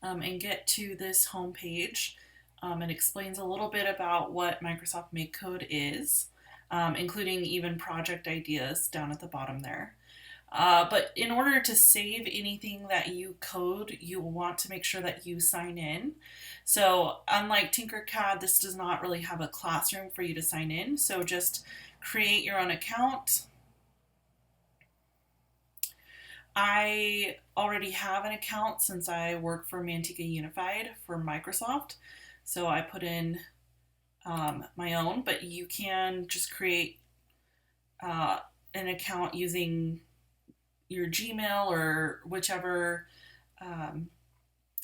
and get to this home page. It explains a little bit about what Microsoft Makecode is, including even project ideas down at the bottom there. But in order to save anything that you code, you will want to make sure that you sign in. So unlike Tinkercad, this does not really have a classroom for you to sign in. So just create your own account. I already have an account since I work for Manteca Unified for Microsoft. So I put in my own, but you can just create an account using your Gmail or whichever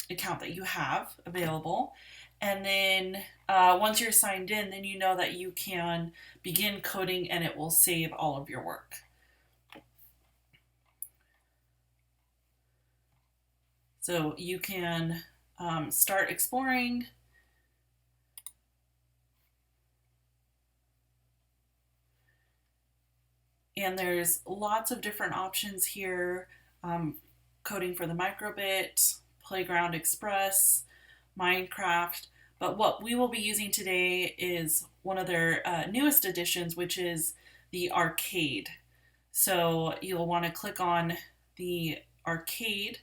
account that you have available. And then once you're signed in, then you know that you can begin coding and it will save all of your work. So you can start exploring. And there's lots of different options here. Coding for the microbit, Playground Express, Minecraft. But what we will be using today is one of their newest additions, which is the Arcade. So you'll want to click on the Arcade,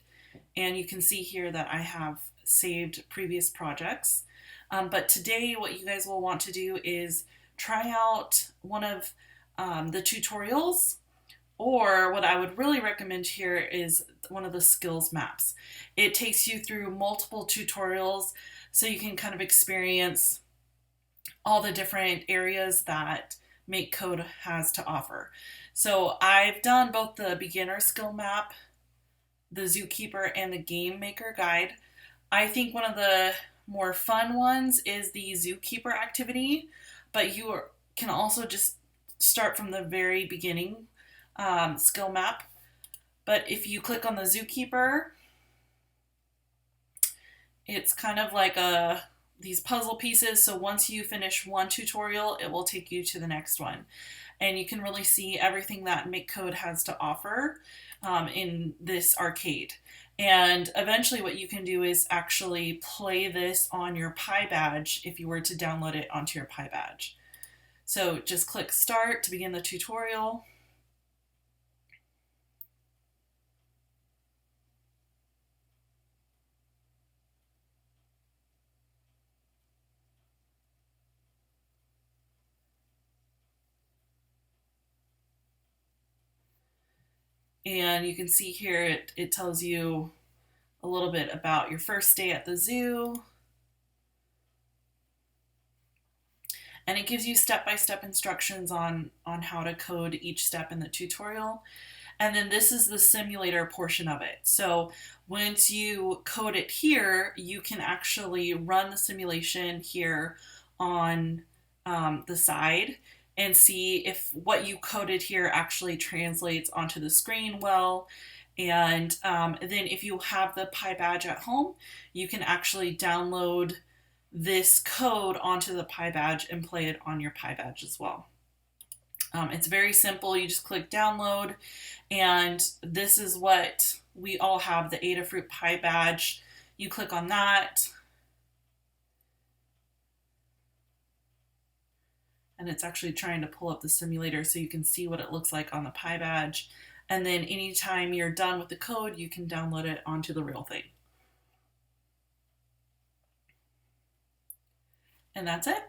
and you can see here that I have saved previous projects. But today what you guys will want to do is try out one of the tutorials, or what I would really recommend here is one of the skills maps. It takes you through multiple tutorials so you can kind of experience all the different areas that Makecode has to offer. So I've done both the beginner skill map, the zookeeper, and the game maker guide. I think one of the more fun ones is the zookeeper activity, but you can also just start from the very beginning skill map. But if you click on the zookeeper, it's kind of like these puzzle pieces. So once you finish one tutorial, it will take you to the next one. And you can really see everything that Makecode has to offer in this arcade. And eventually what you can do is actually play this on your Pi badge if you were to download it onto your Pi badge. So just click start to begin the tutorial. And you can see here it tells you a little bit about your first day at the zoo. And it gives you step-by-step instructions on how to code each step in the tutorial. And then this is the simulator portion of it. So once you code it here, you can actually run the simulation here on the side and see if what you coded here actually translates onto the screen well. And then if you have the Pi badge at home, you can actually download this code onto the Pi badge and play it on your Pi badge as well. It's very simple. You just click download, and this is what we all have, the Adafruit Pi badge. You click on that, and it's actually trying to pull up the simulator so you can see what it looks like on the Pi badge. And then anytime you're done with the code, you can download it onto the real thing. And that's it.